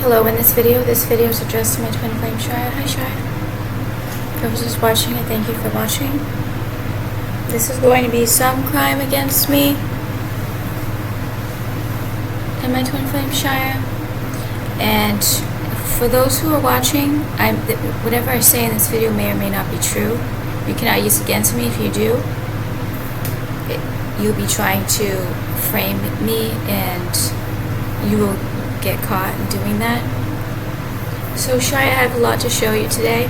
Hello, in this video is addressed to my twin flame Shire. Hi Shire. Whoever's just watching it, thank you for watching. This is going to be some crime against me and my twin flame Shire. And for those who are watching, whatever I say in this video may or may not be true. You cannot use it against me if you do. You'll be trying to frame me and you will get caught in doing that. So Shire, I have a lot to show you today.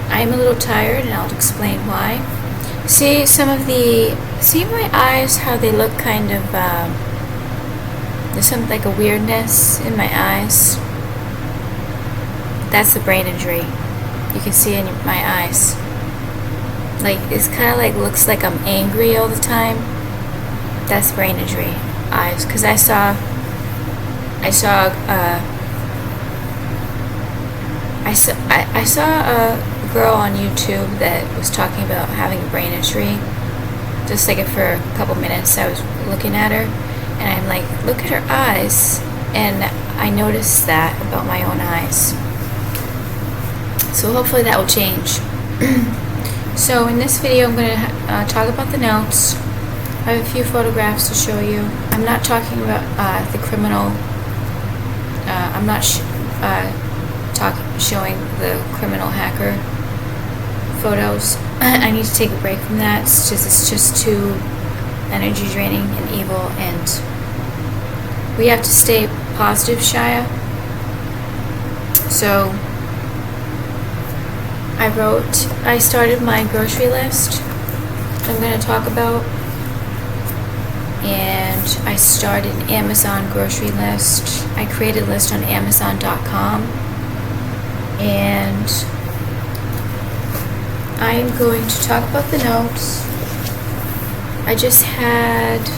I am a little tired and I'll explain why. See my eyes, how they look kind of, there's something like a weirdness in my eyes. That's the brain injury. You can see in my eyes. Like, it's kind of like, looks like I'm angry all the time. That's brain injury eyes. Because I saw a girl on YouTube that was talking about having brain injury. Just like for a couple minutes, I was looking at her, and I'm like, look at her eyes, and I noticed that about my own eyes. So hopefully that will change. So in this video, I'm going to talk about the notes. I have a few photographs to show you. I'm not talking about the criminal. I'm not showing the criminal hacker photos. I need to take a break from that. It's just too energy draining and evil, and we have to stay positive, Shia. So I started my grocery list I'm going to talk about, and I started an Amazon grocery list. I created a list on Amazon.com, and I'm going to talk about the notes. I just had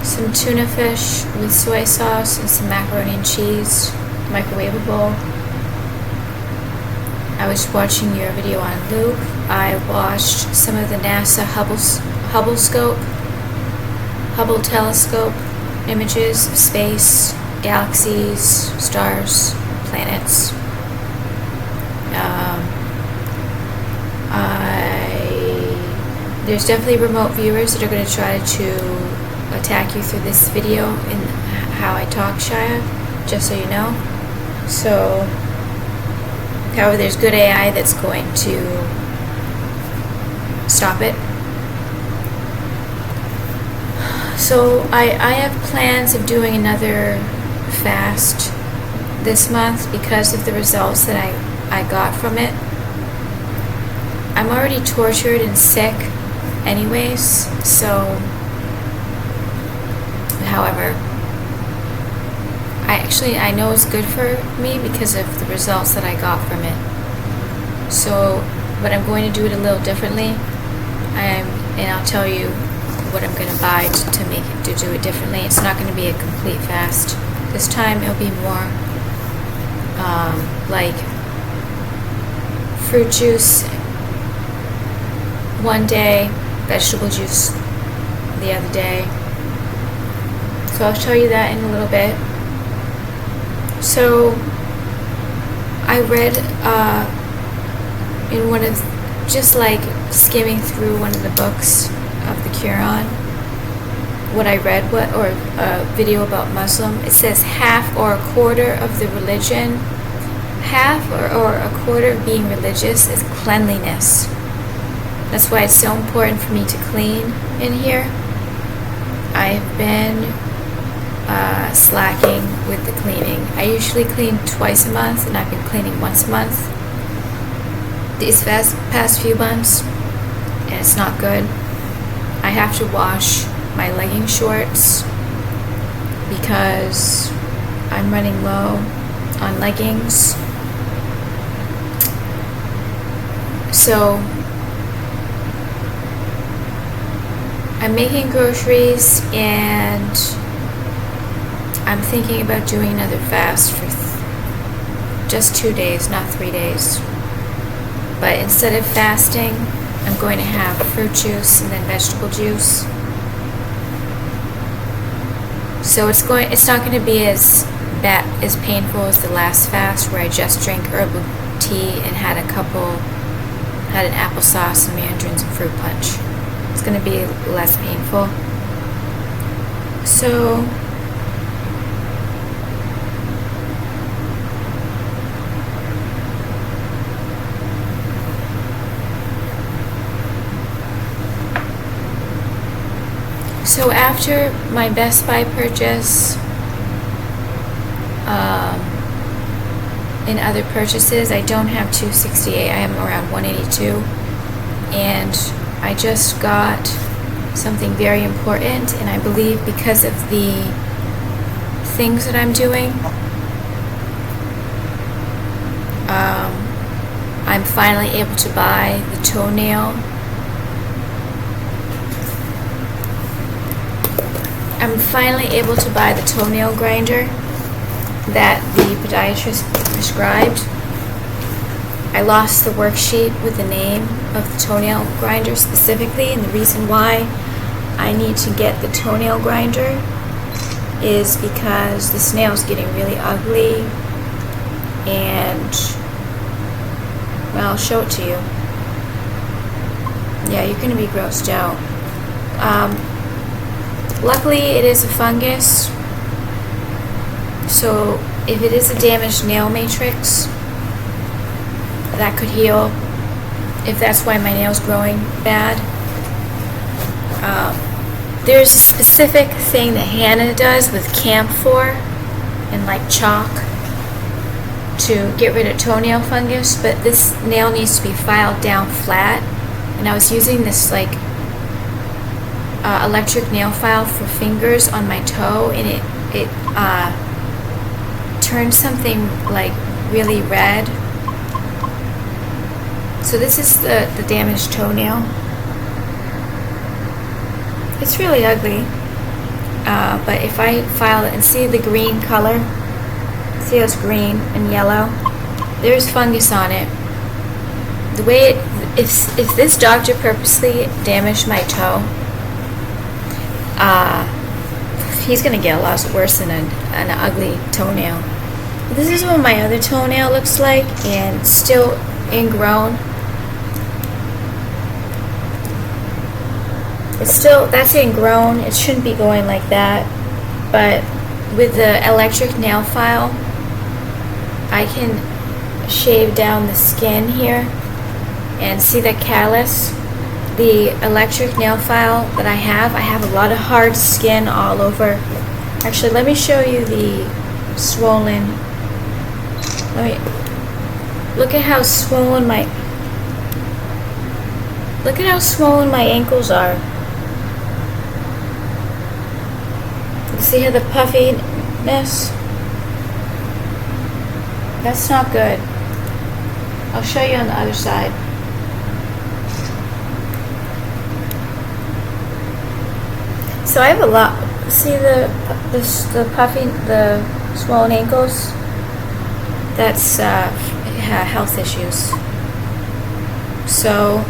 some tuna fish with soy sauce and some macaroni and cheese, microwavable. I was watching your video on loop. I watched some of the NASA Hubble telescope images of space, galaxies, stars, planets. There's definitely remote viewers that are going to try to attack you through this video and how I talk, Shia, just so you know. So, however, there's good AI that's going to stop it. So I have plans of doing another fast this month because of the results that I got from it. I'm already tortured and sick anyways, so however, I know it's good for me because of the results that I got from it. So, but I'm going to do it a little differently, and I'll tell you what I'm going to buy to do it differently. It's not going to be a complete fast. This time it'll be more like fruit juice one day, vegetable juice the other day. So I'll show you that in a little bit. So I read in one of, just like skimming through one of the books of the Quran, what I read, or a video about Muslim, it says half or a quarter of the religion, half or a quarter of being religious is cleanliness. That's why it's so important for me to clean in here. I've been slacking with the cleaning. I usually clean twice a month, and I've been cleaning once a month these past few months, and it's not good. I have to wash my legging shorts because I'm running low on leggings. So I'm making groceries, and I'm thinking about doing another fast for just 2 days, not 3 days. But instead of fasting, I'm going to have fruit juice and then vegetable juice. So it's not going to be as as painful as the last fast where I just drank herbal tea and had an applesauce and mandarins and fruit punch. It's going to be less painful. So after my Best Buy purchase, in other purchases, I don't have 268. I am around 182, and I just got something very important, and I believe because of the things that I'm doing, I'm finally able to buy the toenail. I'm finally able to buy the toenail grinder that the podiatrist prescribed. I lost the worksheet with the name of the toenail grinder specifically, and the reason why I need to get the toenail grinder is because this nail's getting really ugly, and well, I'll show it to you. Yeah, you're going to be grossed out. Luckily, it is a fungus, so if it is a damaged nail matrix, that could heal if that's why my nail's growing bad. There's a specific thing that Hannah does with camphor and like chalk to get rid of toenail fungus, but this nail needs to be filed down flat, and I was using this like electric nail file for fingers on my toe, and it turned something like really red. So this is the damaged toenail. It's really ugly, but if I file it and see the green color, see how it's green and yellow, there's fungus on it. The way if this doctor purposely damaged my toe, he's gonna get a lot worse than an ugly toenail. This is what my other toenail looks like, and it's still ingrown. That's ingrown. It shouldn't be going like that, but with the electric nail file, I can shave down the skin here and see the callus. The electric nail file that I have a lot of hard skin all over. Actually, let me show you the swollen. Look at how swollen my ankles are. You see how the puffiness? That's not good. I'll show you on the other side. So I have a lot. See the puffy, the swollen ankles? That's health issues. So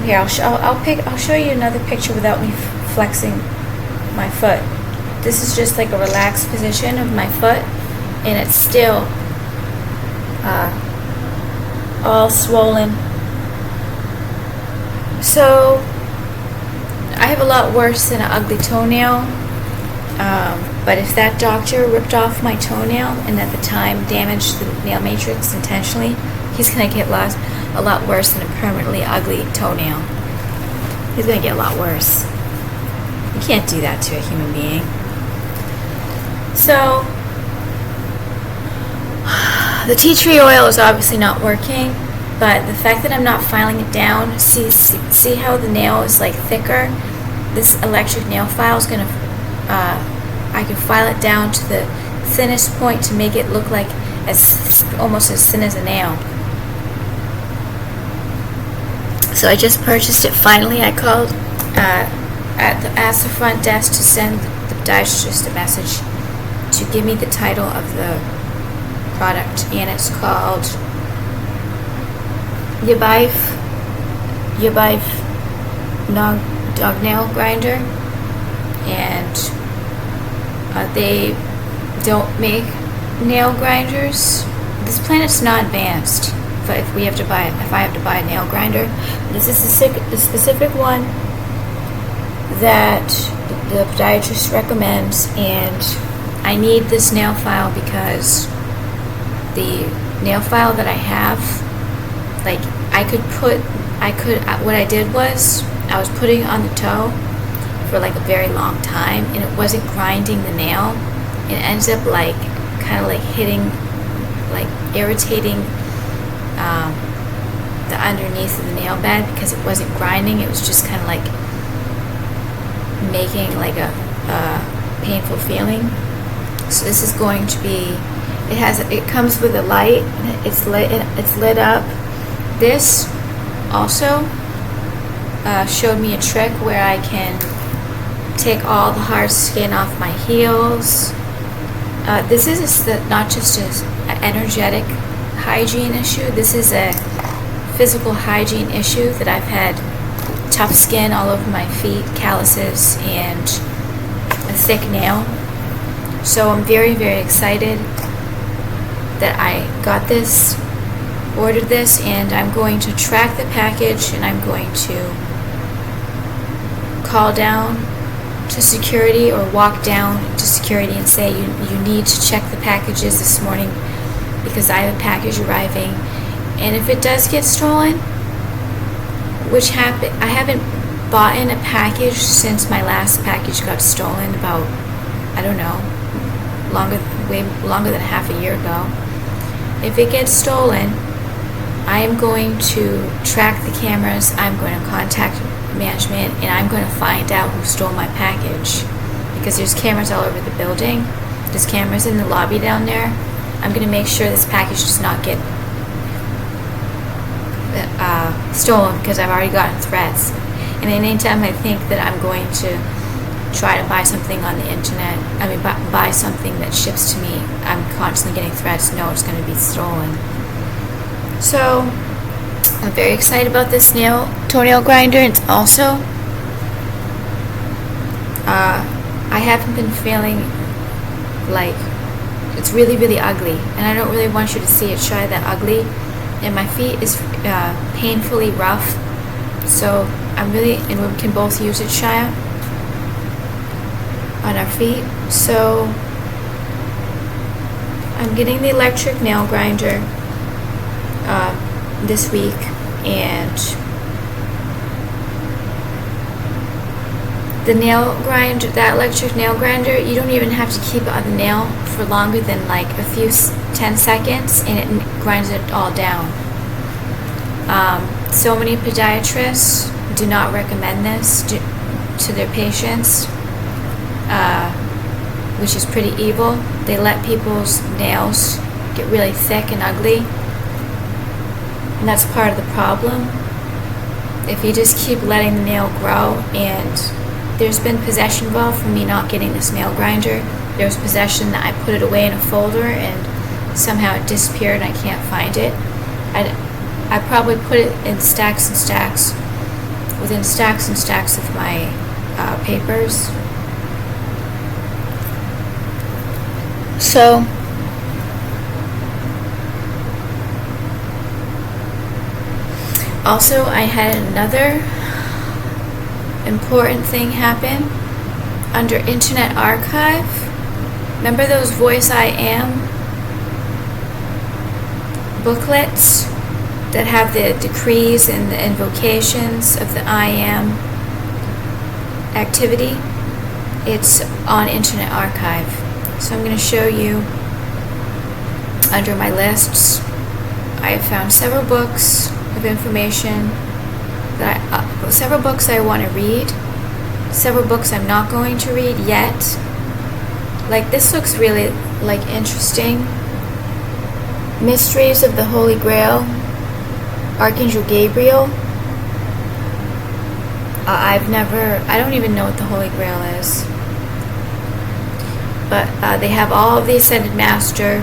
here, I'll show you another picture without me flexing my foot. This is just like a relaxed position of my foot, and it's still all swollen. So I have a lot worse than an ugly toenail, but if that doctor ripped off my toenail and at the time damaged the nail matrix intentionally, he's going to get a lot worse than a permanently ugly toenail. He's going to get a lot worse. You can't do that to a human being. So the tea tree oil is obviously not working, but the fact that I'm not filing it down, see how the nail is like thicker? This electric nail file is going to, I can file it down to the thinnest point to make it look like almost as thin as a nail. So I just purchased it finally. I called asked the front desk to send the podiatrist a message to give me the title of the product, and it's called Yabife dog nail grinder, and don't make nail grinders. This planet's not advanced. But if I have to buy a nail grinder, this is the specific one that the podiatrist recommends, and I need this nail file because the nail file that I have, like what I did was I was putting it on the toe for like a very long time, and it wasn't grinding the nail. It ends up like kind of like hitting, like irritating the underneath of the nail bed because it wasn't grinding. It was just kind of like making like a painful feeling. So this is going to be, it comes with a light, it's lit up. This also showed me a trick where I can take all the hard skin off my heels. This is not just an energetic hygiene issue. This is a physical hygiene issue that I've had tough skin all over my feet, calluses, and a thick nail. So I'm very, very excited that I got this, ordered this, and I'm going to track the package, and I'm going to call down to security or walk down to security and say you need to check the packages this morning because I have a package arriving. And if it does get stolen, which I haven't bought in a package since my last package got stolen about, I don't know, way longer than half a year ago. If it gets stolen, I am going to track the cameras, I'm going to contact management, and I'm going to find out who stole my package, because there's cameras all over the building. There's cameras in the lobby down there. I'm going to make sure this package does not get stolen, because I've already gotten threats. And anytime I think that I'm going to try to buy something on the internet, buy something that ships to me, I'm constantly getting threats. No, it's going to be stolen. So I'm very excited about this toenail grinder. It's also I haven't been feeling like, it's really, really ugly, and I don't really want you to see it try that ugly. And my feet is painfully rough, so and we can both use it, Shia, on our feet. So I'm getting the electric nail grinder this week, and that electric nail grinder, you don't even have to keep it on the nail for longer than like 10 seconds, and it grinds it all down. So many podiatrists do not recommend this to their patients, which is pretty evil. They let people's nails get really thick and ugly, and that's part of the problem. If you just keep letting the nail grow, and there's been possession involved for me not getting this nail grinder. There was possession that I put it away in a folder and somehow it disappeared and I can't find it. I probably put it in stacks and stacks, within stacks and stacks of my papers. So also I had another important thing happen under Internet Archive. Remember those Voice I Am booklets that have the decrees and the invocations of the I Am activity? It's on Internet Archive. So I'm going to show you under my lists. I have found several books of information several books I want to read, several books I'm not going to read yet. Like this looks really like interesting. Mysteries of the Holy Grail, Archangel Gabriel. I don't even know what the Holy Grail is. But they have all of the Ascended Master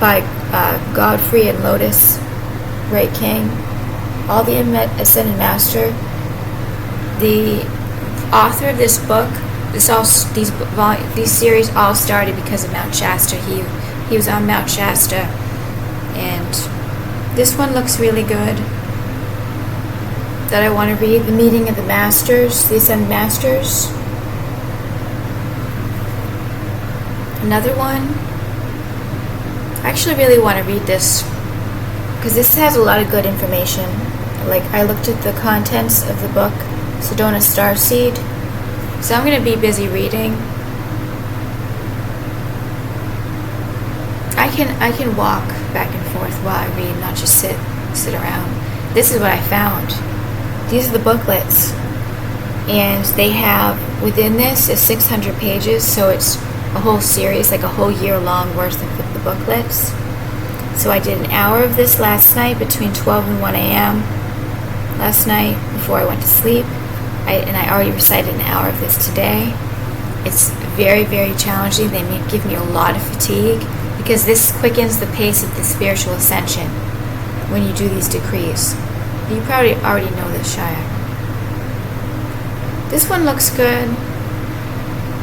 by Godfrey and Lotus Ray King. All the Ascended Master. The author of this book these series all started because of Mount Shasta. He was on Mount Shasta, and this one looks really good. That I want to read, The Meeting of the Masters, the Ascended Masters. Another one. I actually really want to read this because this has a lot of good information. Like, I looked at the contents of the book, Sedona Starseed. So I'm going to be busy reading. I can walk back and forth while I read, not just sit around. This is what I found. These are the booklets, and they have, within this is 600 pages, so it's a whole series, like a whole year long worth of the booklets. So I did an hour of this last night between 12 and 1 a.m. last night before I went to sleep, and I already recited an hour of this today. It's very, very challenging. They give me a lot of fatigue because this quickens the pace of the spiritual ascension when you do these decrees. You probably already know this, Shia. This one looks good.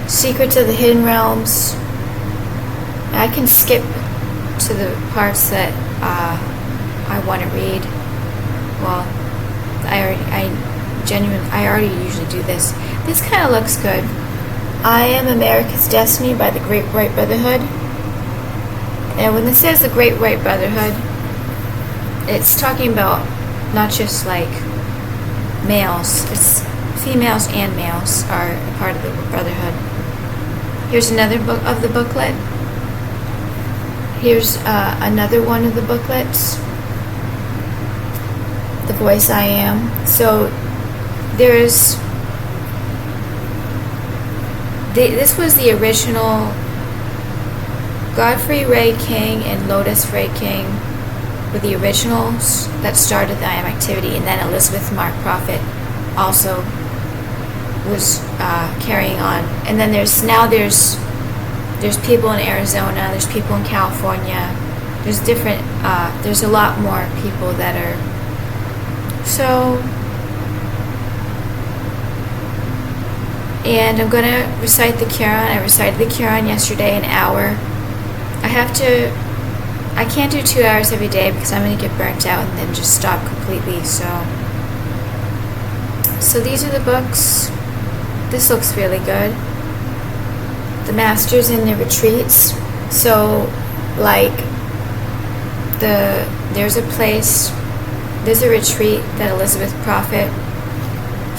Secrets of the Hidden Realms. I can skip to the parts that I want to read. Well, I already usually do this. This kind of looks good. I Am America's Destiny by the Great White Brotherhood. And when it says the Great White Brotherhood, it's talking about not just like males, it's females and males are a part of the brotherhood. Here's another book of the booklet. Here's another one of the booklets, The Voice I Am. So there's this was the original Godfrey Ray King and Lotus Ray King were the originals that started the I Am activity, and then Elizabeth Mark Prophet also was carrying on. And then there's people in Arizona, there's people in California, there's different, there's a lot more people that are, so, and I'm going to recite the Quran. I recited the Quran yesterday, an hour. I can't do 2 hours every day because I'm going to get burnt out and then just stop completely. So these are the books. This looks really good. The Masters in the Retreats. So, like, there's a retreat that Elizabeth Prophet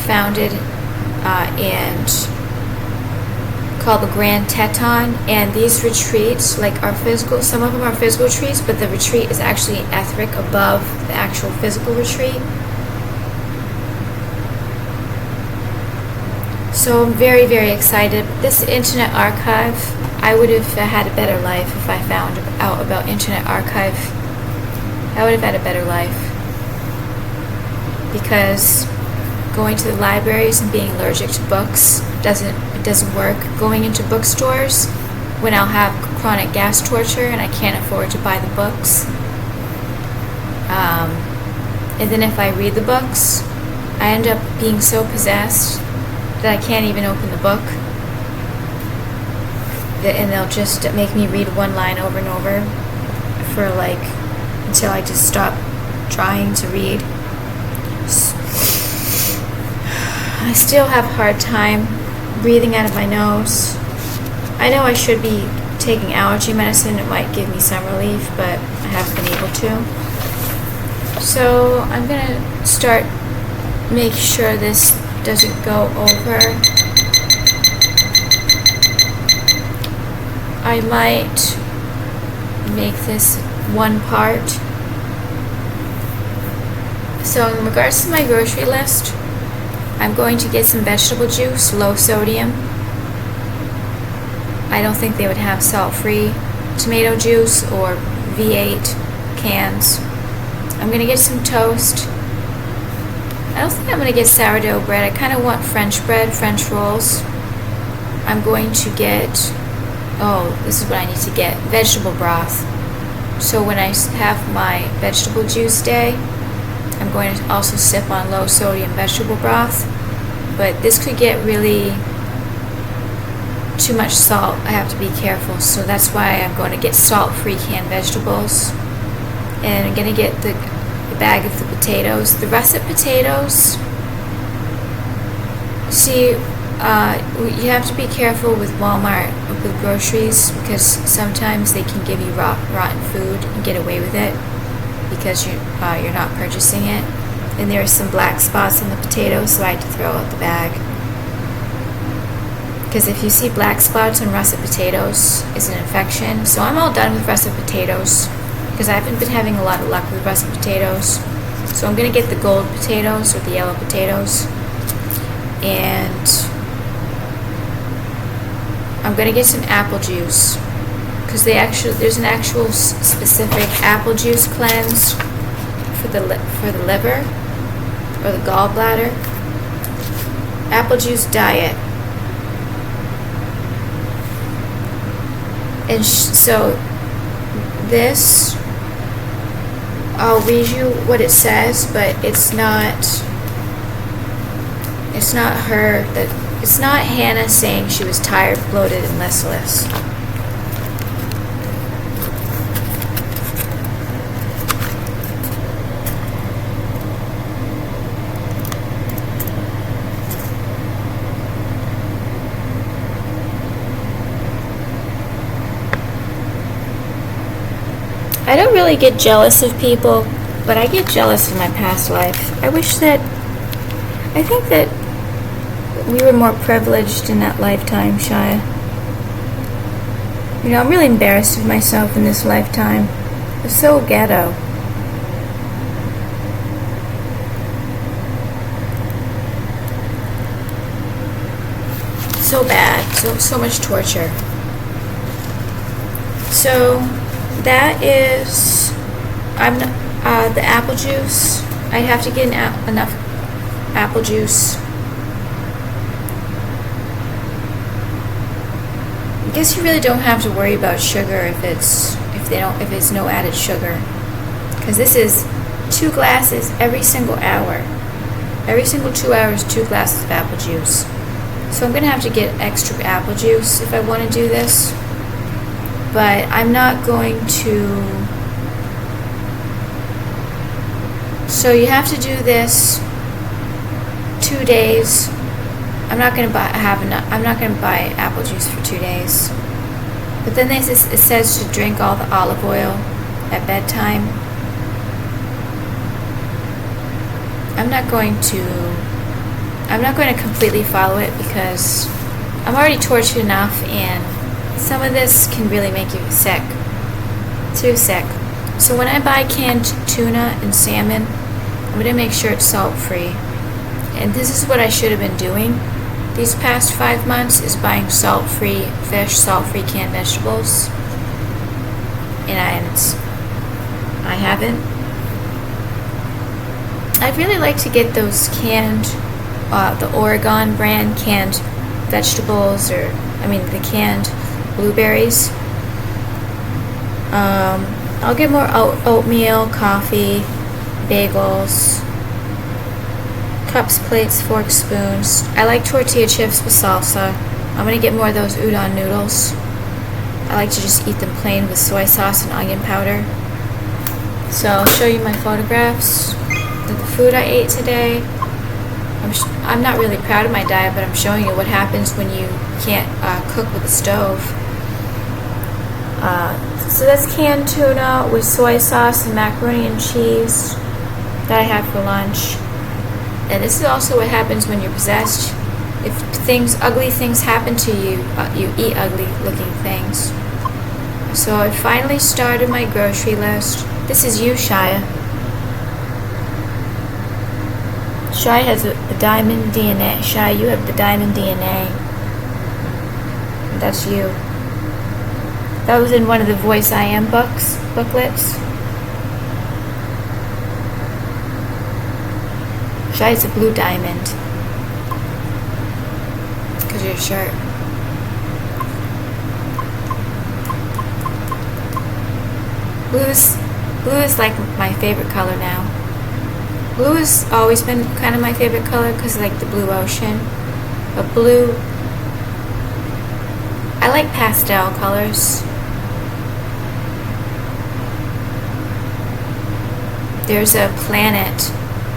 founded and called the Grand Teton, and these retreats, like, are physical. Some of them are physical retreats, but the retreat is actually etheric above the actual physical retreat. So I'm very, very excited. This Internet Archive, I would have had a better life if I found out about Internet Archive. I would have had a better life, because going to the libraries and being allergic to books doesn't work. Going into bookstores when I'll have chronic gas torture and I can't afford to buy the books. And then if I read the books, I end up being so possessed that I can't even open the book. And they'll just make me read one line over and over for until I just stop trying to read. I still have a hard time breathing out of my nose. I know I should be taking allergy medicine. It might give me some relief, but I haven't been able to. So I'm going to make sure this doesn't go over. I might make this one part. So in regards to my grocery list, I'm going to get some vegetable juice, low sodium. I don't think they would have salt-free tomato juice or V8 cans. I'm going to get some toast. I don't think I'm going to get sourdough bread. I kind of want French bread, French rolls. I'm going to get, this is what I need to get, vegetable broth. So when I have my vegetable juice day, I'm going to also sip on low sodium vegetable broth. But this could get really too much salt, I have to be careful. So that's why I'm going to get salt-free canned vegetables. And I'm going to get the bag of the potatoes. The russet potatoes, see, you have to be careful with Walmart, with groceries, because sometimes they can give you rotten food and get away with it because you're not purchasing it. And there are some black spots on the potatoes, so I had to throw out the bag. Because if you see black spots on russet potatoes, it's an infection. So I'm all done with russet potatoes because I haven't been having a lot of luck with russet potatoes. So I'm going to get the gold potatoes or the yellow potatoes. And I'm going to get some apple juice because there's an actual specific apple juice cleanse for the liver or the gallbladder. Apple juice diet. And so this, I'll read you what it says, but it's not Hannah saying she was tired, bloated, and listless. I don't really get jealous of people, but I get jealous in my past life. I think that we were more privileged in that lifetime, Shia. You know, I'm really embarrassed of myself in this lifetime. It's so ghetto. So bad. So much torture. So that is, the apple juice. I have to get enough apple juice. I guess you really don't have to worry about sugar if it's no added sugar, because this is 2 glasses every single hour. Every single 2 hours, 2 glasses of apple juice. So I'm gonna have to get extra apple juice if I want to do this. But I'm not going to. So you have to do this 2 days. I'm not going to buy apple juice for 2 days. But then it says to drink all the olive oil at bedtime. I'm not going to completely follow it because I'm already tortured enough, and some of this can really make you sick. Too sick. So when I buy canned tuna and salmon, I'm going to make sure it's salt-free. And this is what I should have been doing these past 5 months, is buying salt-free fish, salt-free canned vegetables. And I haven't. I'd really like to get those canned, the Oregon brand canned vegetables, the canned blueberries. I'll get more oatmeal, coffee, bagels, cups, plates, forks, spoons. I like tortilla chips with salsa. I'm going to get more of those udon noodles. I like to just eat them plain with soy sauce and onion powder. So I'll show you my photographs of the food I ate today. I'm not really proud of my diet, but I'm showing you what happens when you can't cook with a stove. So that's canned tuna with soy sauce and macaroni and cheese that I had for lunch. And this is also what happens when you're possessed. If ugly things happen to you, you eat ugly looking things. So I finally started my grocery list. This is you, Shia. Shia has the diamond DNA. Shia, you have the diamond DNA. That's you. That was in one of the Voice I Am booklets. Shia's a blue diamond. Because of your shirt. Blue is like my favorite color now. Blue has always been kind of my favorite color because I like the blue ocean. But blue I like pastel colors. There's a planet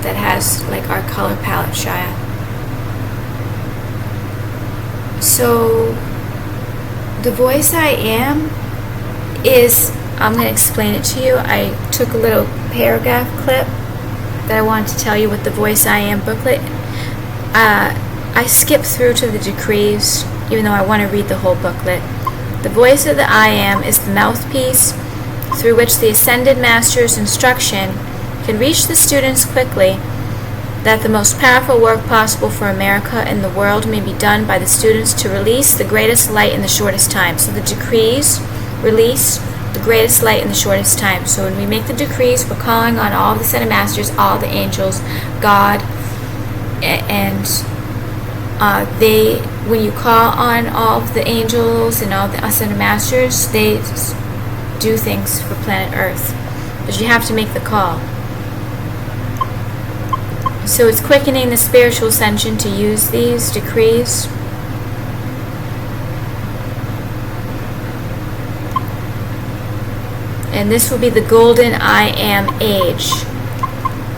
that has like our color palette, Shia. So the voice I am is, I'm going to explain it to you. I took a little paragraph clip that I wanted to tell you with the Voice I Am booklet. I skipped through to the decrees, even though I want to read the whole booklet. The voice of the I Am is the mouthpiece through which the Ascended Master's instruction can reach the students quickly, that the most powerful work possible for America and the world may be done by the students to release the greatest light in the shortest time. So the decrees release the greatest light in the shortest time. So when we make the decrees, we're calling on all the Ascended Masters, all the angels, God, and when you call on all of the angels and all the Ascended Masters, they do things for planet Earth. But you have to make the call. So it's quickening the spiritual ascension to use these decrees. And this will be the golden I Am age.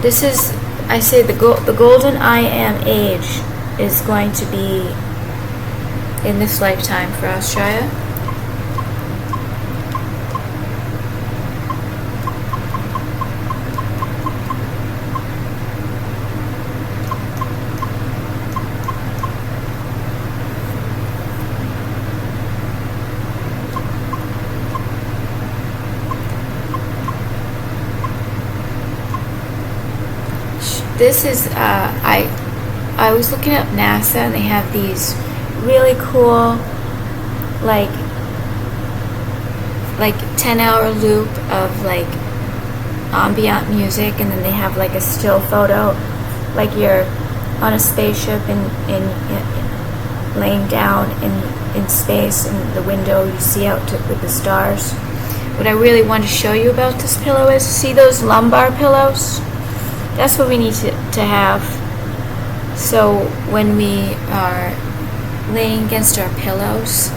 This is, I say the golden I Am age is going to be in this lifetime for us, Shia. This is, I was looking up NASA, and they have these really cool, like 10-hour loop of like ambient music, and then they have like a still photo, like you're on a spaceship and laying down in space, and the window you see out with the stars. What I really want to show you about this pillow is, see those lumbar pillows? That's what we need to have. So when we are laying against our pillows,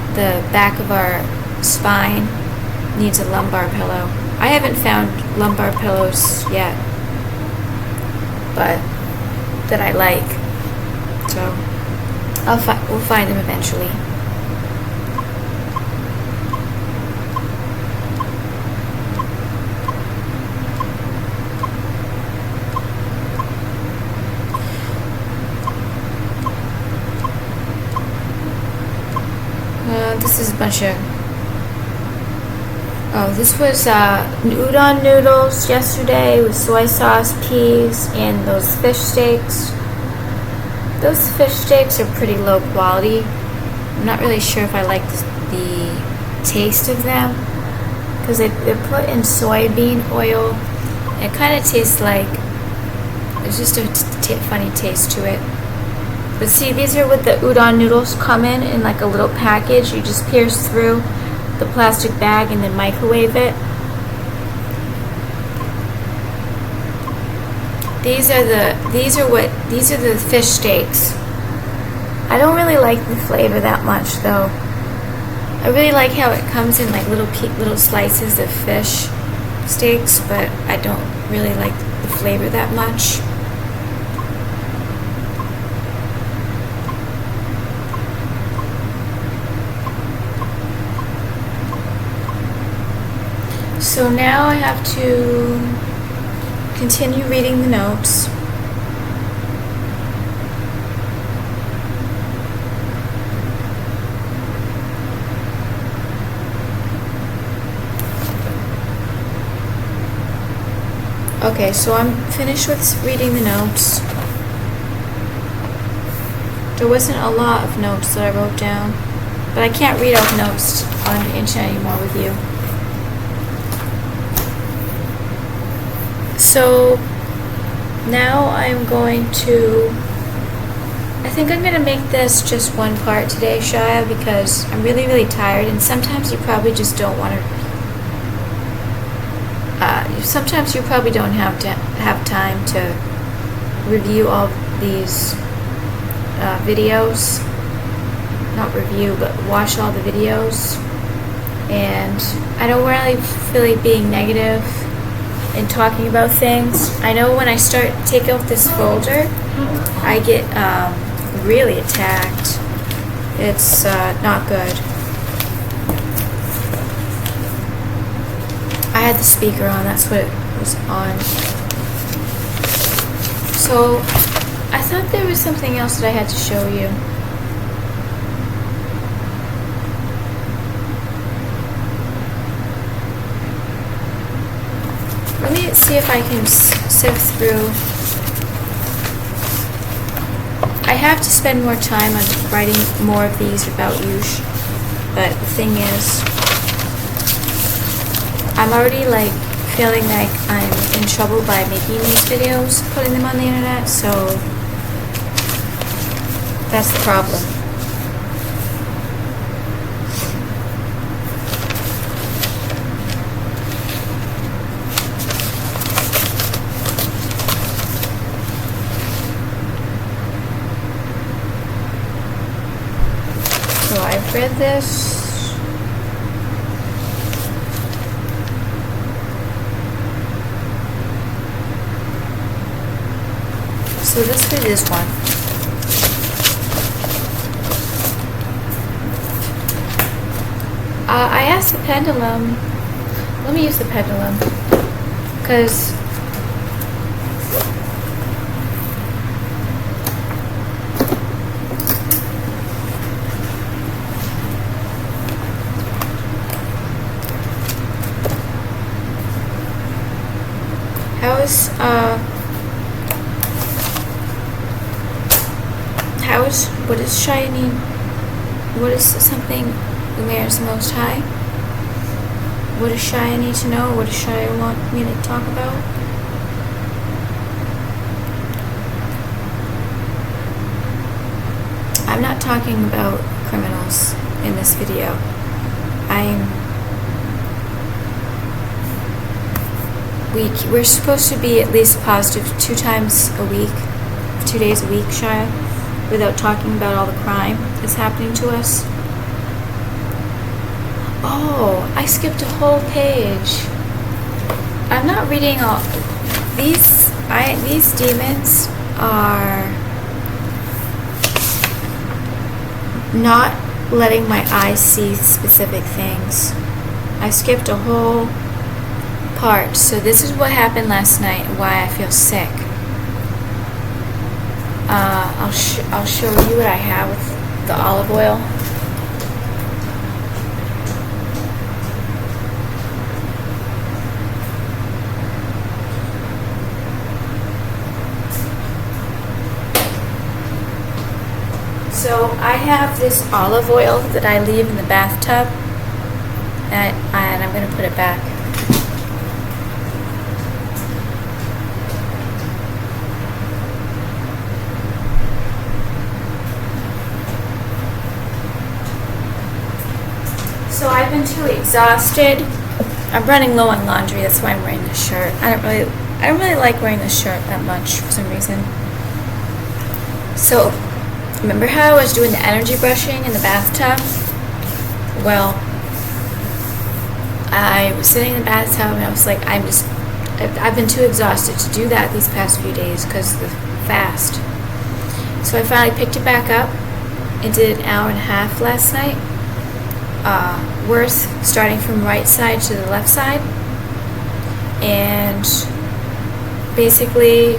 the back of our spine needs a lumbar pillow. I haven't found lumbar pillows yet, but that I like. So we'll find them eventually. This is a bunch of, this was udon noodles yesterday with soy sauce, peas, and those fish steaks. Those fish steaks are pretty low quality. I'm not really sure if I like the taste of them, because they're put in soybean oil. It kind of tastes like, there's just a funny taste to it. But see, these are what the udon noodles come in like a little package. You just pierce through the plastic bag and then microwave it. These are the fish steaks. I don't really like the flavor that much, though. I really like how it comes in like little slices of fish steaks, but I don't really like the flavor that much. So now I have to continue reading the notes. Okay, so I'm finished with reading the notes. There wasn't a lot of notes that I wrote down, but I can't read off notes on the internet anymore with you. So now I'm going to, I think I'm going to make this just one part today, Shia, because I'm really, really tired, and sometimes you probably just don't want to, sometimes you probably don't have time to review all these videos. not review, but watch all the videos. And I don't really feel like being negative and talking about things. I know when I take out this folder, I get really attacked. It's not good. I had the speaker on, that's what it was on. So I thought there was something else that I had to show you. Let me see if I can sift through. I have to spend more time on writing more of these about you, but the thing is, I'm already like feeling like I'm in trouble by making these videos, putting them on the internet, so that's the problem. So I've read this. So let's do this one. I asked the pendulum. Let me use the pendulum, because what is shining? What is something Lumire's Most High? What does Shia need to know? What does Shia want me to talk about? I'm not talking about criminals in this video. We're supposed to be at least positive 2 times a week, 2 days a week, Shia, without talking about all the crime that's happening to us. Oh, I skipped a whole page. I'm not reading all these. These demons are not letting my eyes see specific things. I skipped a whole part. So this is what happened last night and why I feel sick. I'll show you what I have with the olive oil. So I have this olive oil that I leave in the bathtub, and I'm going to put it back. So I've been too exhausted. I'm running low on laundry, that's why I'm wearing this shirt. I don't really like wearing this shirt that much for some reason. So remember how I was doing the energy brushing in the bathtub? Well, I was sitting in the bathtub and I was like, I've been too exhausted to do that these past few days because of the fast. So I finally picked it back up and did an hour and a half last night. Worth starting from right side to the left side. And basically,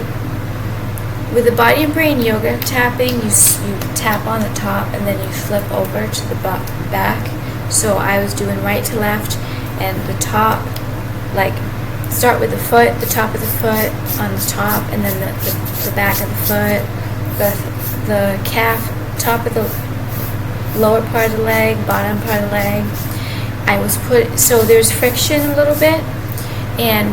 with the body and brain yoga tapping, you tap on the top and then you flip over to the back. So I was doing right to left, and the top, like start with the foot, the top of the foot on the top, and then the back of the foot, the calf, top of the lower part of the leg, bottom part of the leg. So there's friction a little bit, and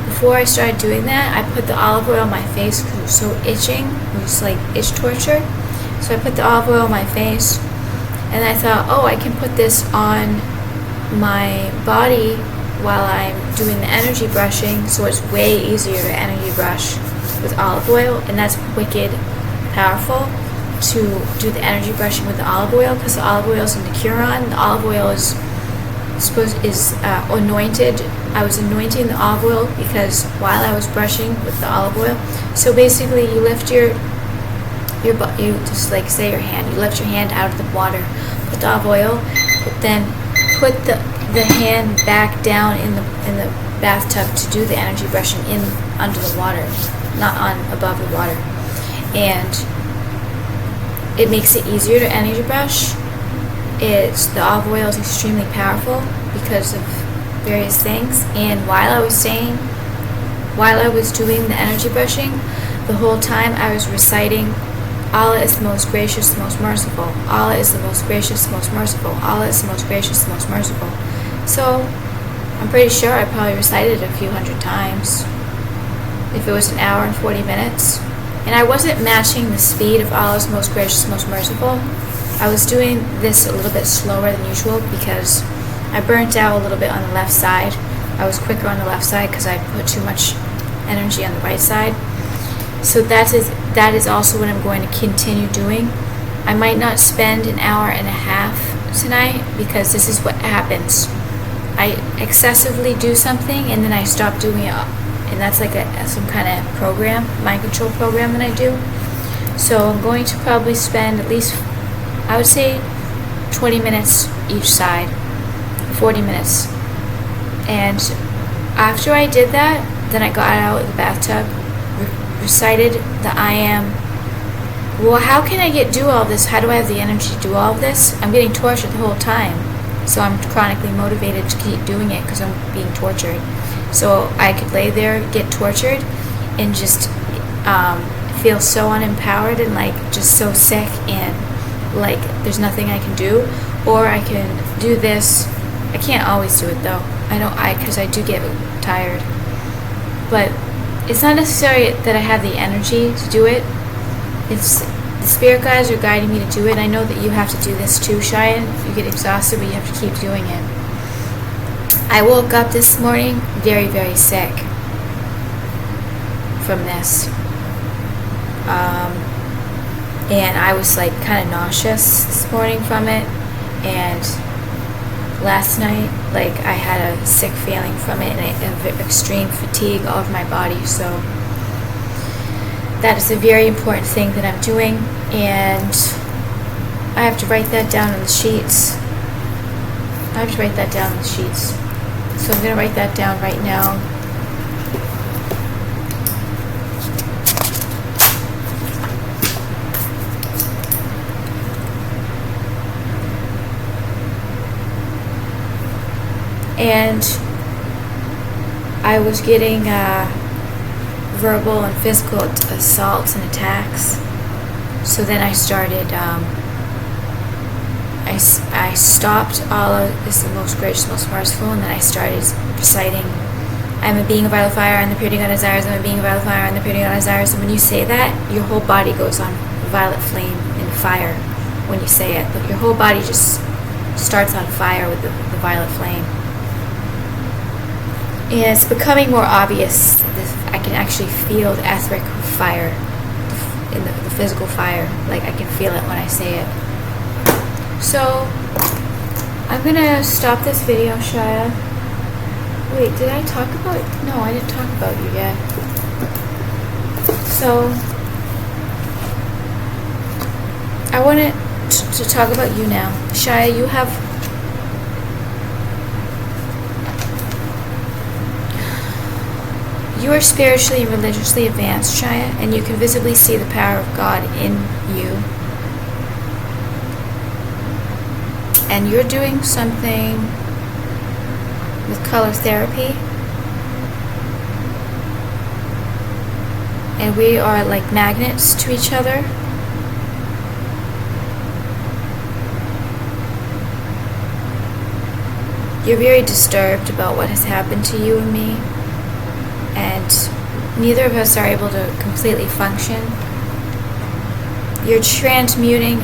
before I started doing that, I put the olive oil on my face because it was so itching. It was like itch torture. So I put the olive oil on my face, and I thought, oh, I can put this on my body while I'm doing the energy brushing, so it's way easier to energy brush with olive oil, and that's wicked powerful to do the energy brushing with the olive oil, because the olive oil is in the Curon. The olive oil is anointed. I was anointing the olive oil because while I was brushing with the olive oil. So basically, you lift you just like say your hand. You lift your hand out of the water, put the olive oil, but then put the hand back down in the bathtub to do the energy brushing in under the water, not on above the water, and it makes it easier to energy brush. The olive oil is extremely powerful because of various things. And while I was doing the energy brushing, the whole time I was reciting, Allah is the most gracious, the most merciful. Allah is the most gracious, the most merciful. Allah is the most gracious, the most merciful. So I'm pretty sure I probably recited it a few hundred times if it was an hour and 40 minutes. And I wasn't matching the speed of Allah's most gracious, most merciful. I was doing this a little bit slower than usual because I burnt out a little bit on the left side. I was quicker on the left side because I put too much energy on the right side. So that is also what I'm going to continue doing. I might not spend an hour and a half tonight because this is what happens. I excessively do something and then I stop doing it. And that's like some kind of program, mind control program that I do. So I'm going to probably spend at least, I would say, 20 minutes each side, 40 minutes. And after I did that, then I got out of the bathtub, recited the I am. Well, how can I do all this? How do I have the energy to do all of this? I'm getting tortured the whole time. So I'm chronically motivated to keep doing it because I'm being tortured. So I could lay there, get tortured, and just feel so unempowered and like just so sick and like there's nothing I can do. Or I can do this. I can't always do it though. Because I do get tired. But it's not necessary that I have the energy to do it. It's the spirit guides are guiding me to do it. I know that you have to do this too, Cheyenne. You get exhausted, but you have to keep doing it. I woke up this morning very, very sick from this. And I was like kind of nauseous this morning from it. And last night, like I had a sick feeling from it and extreme fatigue all over my body. So that is a very important thing that I'm doing. And I have to write that down on the sheets. So I'm going to write that down right now. And I was getting verbal and physical assaults and attacks. So then I started, I stopped Allah is the most gracious, most merciful, and then I started reciting, I'm a being of violet fire, and the purity God desires, I'm a being of violet fire, and the purity God desires. And when you say that, your whole body goes on violet flame and fire when you say it. But your whole body just starts on fire with the violet flame. And it's becoming more obvious. I can actually feel the etheric fire, in the physical fire. Like I can feel it when I say it. So I'm gonna stop this video, Shia. Wait, did I talk about? No, I didn't talk about you yet. So I wanted to talk about you now, Shia. You are spiritually and religiously advanced, Shia, and you can visibly see the power of God in you. And you're doing something with color therapy. And we are like magnets to each other. You're very disturbed about what has happened to you and me. And neither of us are able to completely function. You're transmuting.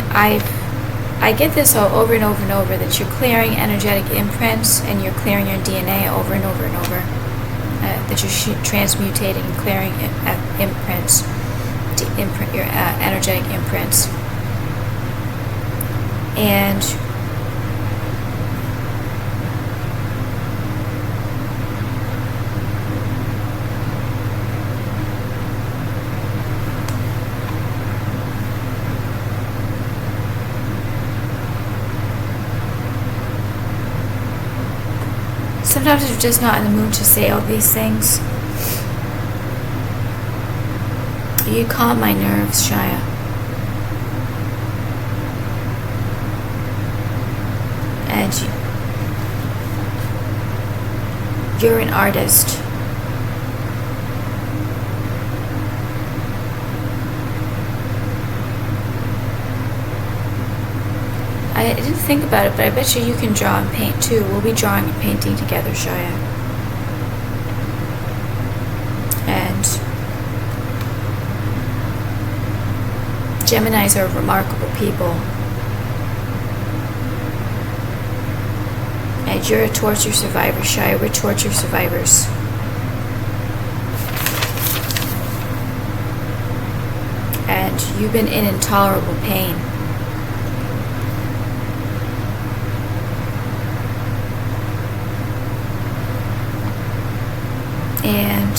I get this all over and over and over, that you're clearing energetic imprints and you're clearing your DNA over and over and over. That you're transmutating and clearing imprints, your energetic imprints. And sometimes I'm just not in the mood to say all these things. You calm my nerves, Shia. And you're an artist. I didn't think about it, but I bet you can draw and paint too. We'll be drawing and painting together, Shia. And Geminis are remarkable people. And you're a torture survivor, Shia. We're torture survivors. And you've been in intolerable pain. And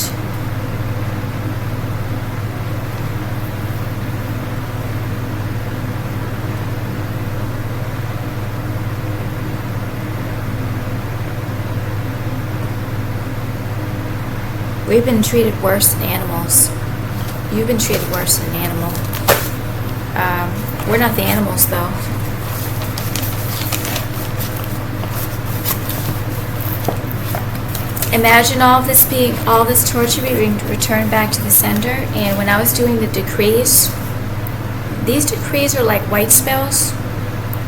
we've been treated worse than animals. You've been treated worse than an animal. We're not the animals, though. Imagine all this torture being returned back to the sender. And when I was doing the decrees, these decrees are like white spells.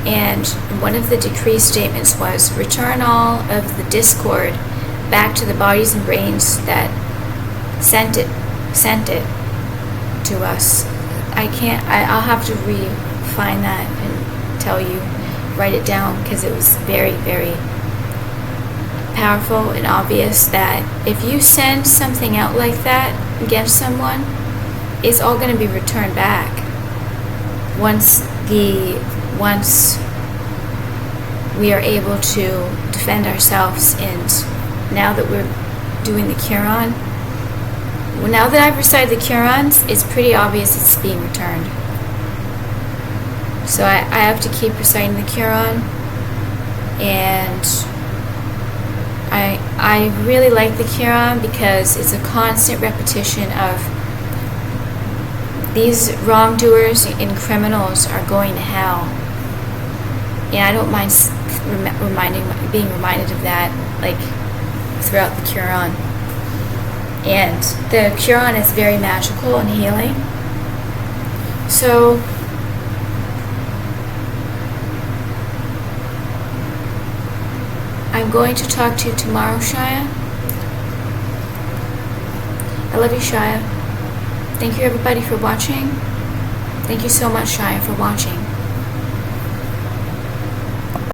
And one of the decree statements was, return all of the discord back to the bodies and brains that sent it to us. I'll have to find that and tell you, write it down, because it was very, very powerful and obvious that if you send something out like that against someone, it's all going to be returned back once we are able to defend ourselves. And now that we're doing the Quran, now that I've recited the Qurans, it's pretty obvious it's being returned. So I have to keep reciting the Quran. And I really like the Quran because it's a constant repetition of these wrongdoers and criminals are going to hell. And I don't mind being reminded of that, like, throughout the Quran. And the Quran is very magical and healing. So I'm going to talk to you tomorrow, Shia. I love you, Shia. Thank you, everybody, for watching. Thank you so much, Shia, for watching.